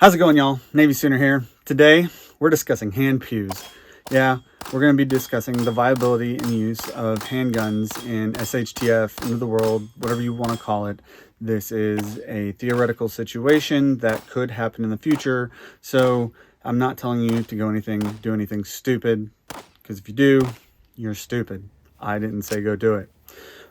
How's it going, y'all? Navy Sooner here. Today, we're discussing hand pews. Yeah, we're going to be discussing the viability and use of handguns in SHTF, into the world, whatever you want to call it. This is a theoretical situation that could happen in the future, so I'm not telling you to do anything stupid, because if you do, you're stupid. I didn't say go do it.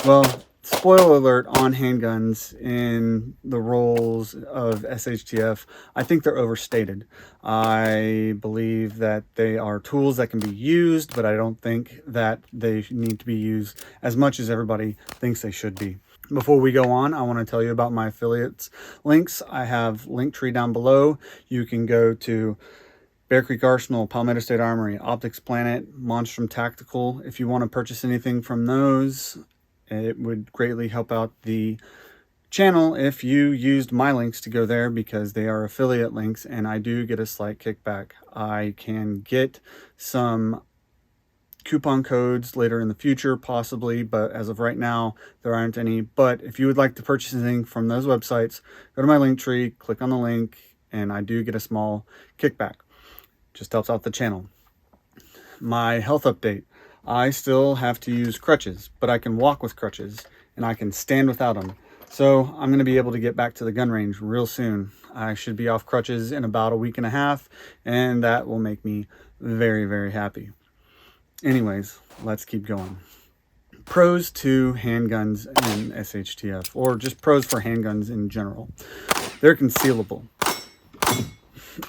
Well, spoiler alert on handguns in the roles of SHTF. I think they're overstated. I believe that they are tools that can be used, but I don't think that they need to be used as much as everybody thinks they should be. Before we go on, I want to tell you about my affiliates links. I have Linktree down below. You can go to Bear Creek Arsenal, Palmetto State Armory, Optics Planet, Monstrum Tactical. If you want to purchase anything from those, it would greatly help out the channel if you used my links to go there, because they are affiliate links and I do get a slight kickback. I can get some coupon codes later in the future, possibly, but as of right now, there aren't any. But if you would like to purchase anything from those websites, go to my link tree, click on the link, and I do get a small kickback. Just helps out the channel. My health update. I still have to use crutches, but I can walk with crutches and I can stand without them. So I'm going to be able to get back to the gun range real soon. I should be off crutches in about a week and a half, and that will make me very, very happy. Anyways, let's keep going. Pros to handguns in SHTF, or just pros for handguns in general. They're concealable.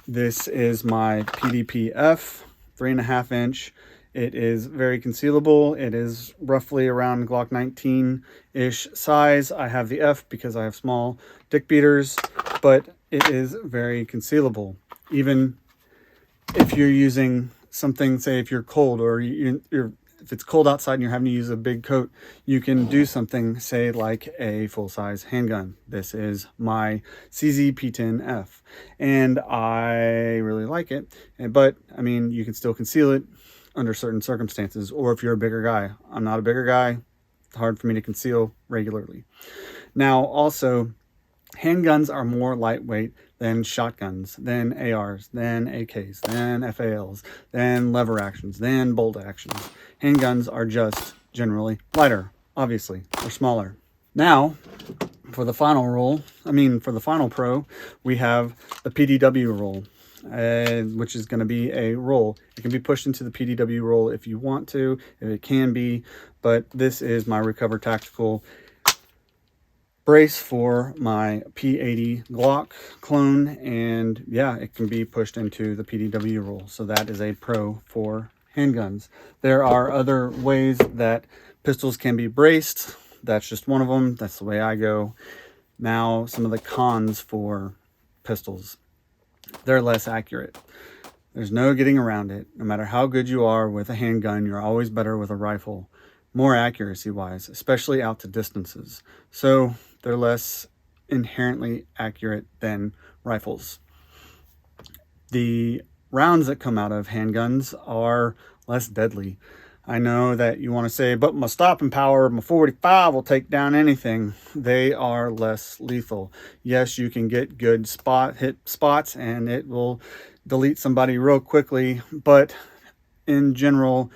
This is my PDP-F, 3.5 inch. It is very concealable. It is roughly around Glock 19-ish size. I have the F because I have small dick beaters, but it is very concealable. Even if you're using something, say if you're cold, or if it's cold outside and you're having to use a big coat, you can do something, say like a full-size handgun. This is my CZ P10F, and I really like it. But I mean, you can still conceal it under certain circumstances, or if you're a bigger guy. I'm not a bigger guy. It's hard for me to conceal regularly. Now, also, handguns are more lightweight than shotguns, than ARs, than AKs, than FALs, than lever actions, than bolt actions. Handguns are just generally lighter, obviously, or smaller. Now, for the final pro, we have the PDW roll, which is going to be a roll. It can be pushed into the PDW roll if you want to, if it can be, but this is my Recover Tactical brace for my P80 Glock clone, and yeah, it can be pushed into the PDW roll. So that is a pro for handguns. There are other ways that pistols can be braced. That's just one of them. That's the way I go. Now, some of the cons for pistols. They're less accurate. There's no getting around it. No matter how good you are with a handgun, you're always better with a rifle, more accuracy wise, especially out to distances. So they're less inherently accurate than rifles. The rounds that come out of handguns are less deadly. I know that you want to say, but my stopping power, my 45 will take down anything. They are less lethal. Yes, you can get good hit spots and it will delete somebody real quickly, but in general,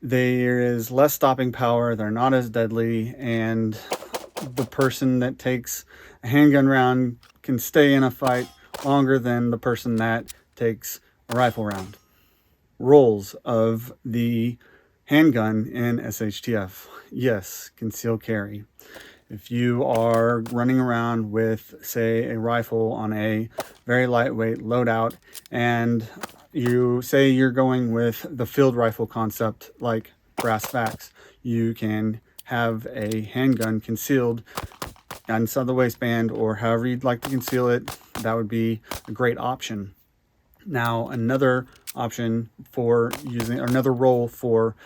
there is less stopping power. They're not as deadly, and the person that takes a handgun round can stay in a fight longer than the person that takes a rifle round. Roles of the handgun in SHTF. Yes, concealed carry. If you are running around with, say, a rifle on a very lightweight loadout, and you say you're going with the field rifle concept like brass facts, you can have a handgun concealed inside the waistband, or however you'd like to conceal it. That would be a great option. Now, another option for using, another role for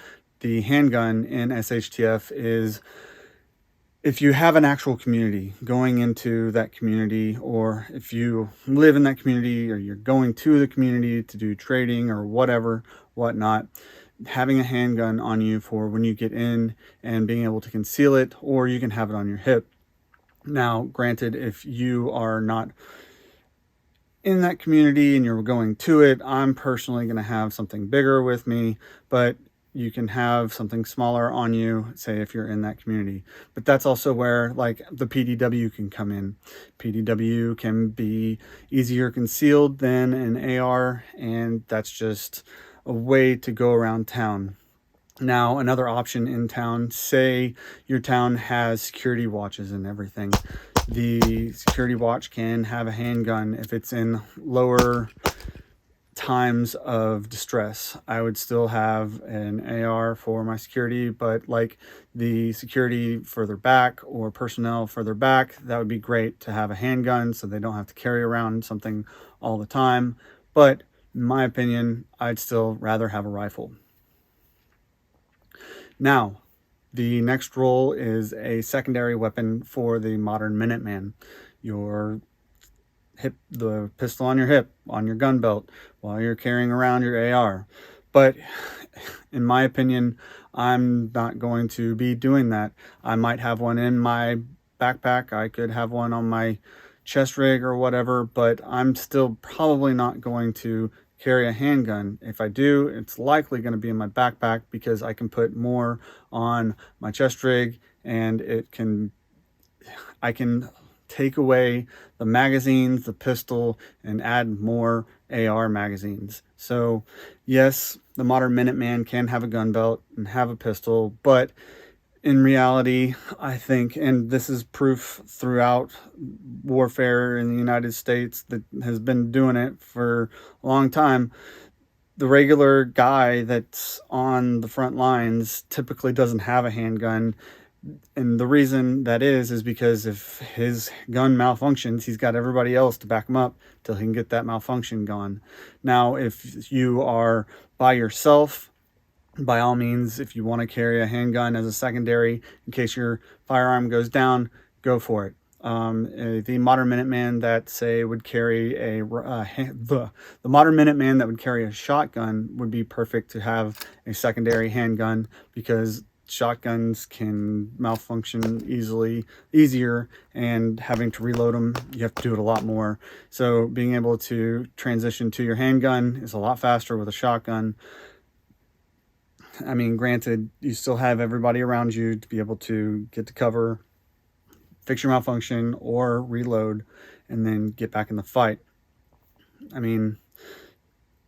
the handgun in SHTF is if you have an actual community, going into that community, or if you live in that community, or you're going to the community to do trading or whatnot, having a handgun on you for when you get in and being able to conceal it, or you can have it on your hip. Now, granted, if you are not in that community and you're going to it, I'm personally going to have something bigger with me, but you can have something smaller on you, say if you're in that community. But that's also where like the PDW can come in. PDW can be easier concealed than an AR, and that's just a way to go around town. Now, another option in town, say your town has security watches and everything. The security watch can have a handgun if it's in lower times of distress. I would still have an AR for my security, but like the security further back or personnel further back, that would be great to have a handgun so they don't have to carry around something all the time. But in my opinion, I'd still rather have a rifle. Now, the next role is a secondary weapon for the modern Minuteman. Your the pistol on your hip, on your gun belt, while you're carrying around your AR. But in my opinion, I'm not going to be doing that. I might have one in my backpack. I could have one on my chest rig or whatever, but I'm still probably not going to carry a handgun. If I do, it's likely going to be in my backpack because I can put more on my chest rig, and I can take away the magazines, the pistol, and add more AR magazines. So yes, the modern Minuteman can have a gun belt and have a pistol, but in reality, I think, and this is proof throughout warfare in the United States that has been doing it for a long time, the regular guy that's on the front lines typically doesn't have a handgun. And the reason that is because if his gun malfunctions, he's got everybody else to back him up till he can get that malfunction gone. Now, if you are by yourself, by all means, if you want to carry a handgun as a secondary in case your firearm goes down, go for it. The modern Minuteman that say would carry the modern Minuteman that would carry a shotgun would be perfect to have a secondary handgun, because shotguns can malfunction easier, and having to reload them, you have to do it a lot more. So being able to transition to your handgun is a lot faster with a shotgun. I mean, granted, you still have everybody around you to be able to get to cover, fix your malfunction, or reload, and then get back in the fight. I mean,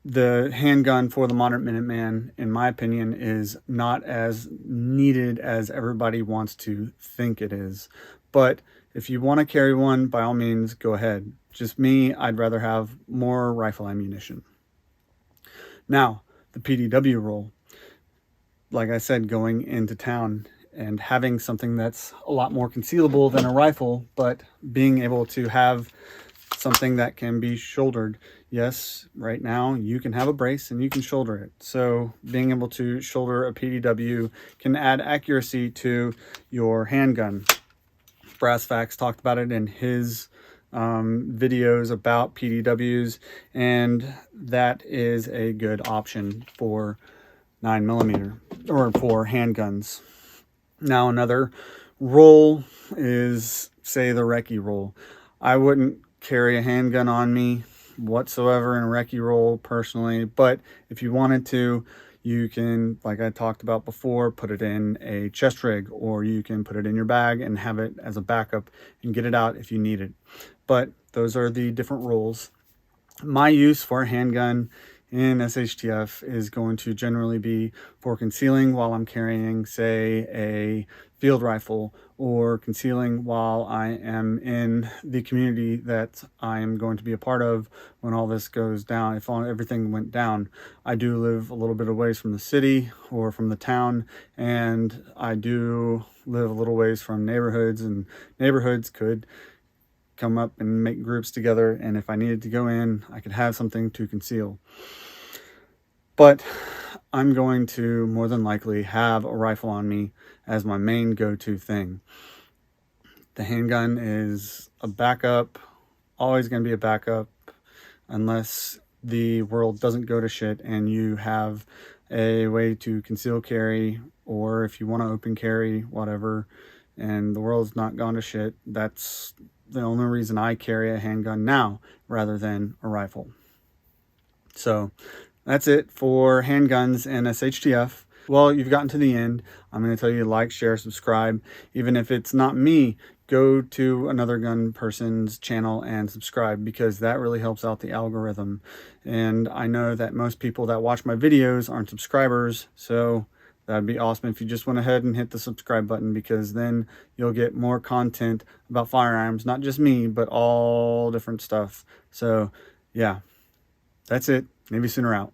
the handgun for the modern Minuteman, in my opinion, is not as needed as everybody wants to think it is. But if you want to carry one, by all means, go ahead. Just me, I'd rather have more rifle ammunition. Now, the PDW role. Like I said, going into town and having something that's a lot more concealable than a rifle, but being able to have something that can be shouldered. Yes, right now you can have a brace and you can shoulder it. So being able to shoulder a PDW can add accuracy to your handgun. Brass Facts talked about it in his videos about PDWs, and that is a good option for 9mm or for handguns. Now, another roll is, say, the recce roll. I wouldn't carry a handgun on me whatsoever in a recce roll personally, but if you wanted to, you can, like I talked about before, put it in a chest rig, or you can put it in your bag and have it as a backup and get it out if you need it. But those are the different rolls. My use for a handgun in SHTF is going to generally be for concealing while I'm carrying, say, a field rifle, or concealing while I am in the community that I am going to be a part of when all this goes down. If everything went down, I do live a little bit away from the city or from the town, and I do live a little ways from neighborhoods, and neighborhoods could come up and make groups together, and if I needed to go in, I could have something to conceal. But I'm going to more than likely have a rifle on me as my main go-to thing. The handgun is a backup, always going to be a backup, unless the world doesn't go to shit and you have a way to conceal carry, or if you want to open carry, whatever, and the world's not gone to shit, that's the only reason I carry a handgun now rather than a rifle. So that's it for handguns and SHTF. Well, you've gotten to the end. I'm going to tell you to like, share, subscribe. Even if it's not me, go to another gun person's channel and subscribe, because that really helps out the algorithm. And I know that most people that watch my videos aren't subscribers, so that'd be awesome if you just went ahead and hit the subscribe button, because then you'll get more content about firearms, not just me, but all different stuff. So yeah, that's it. Navy Sooner out.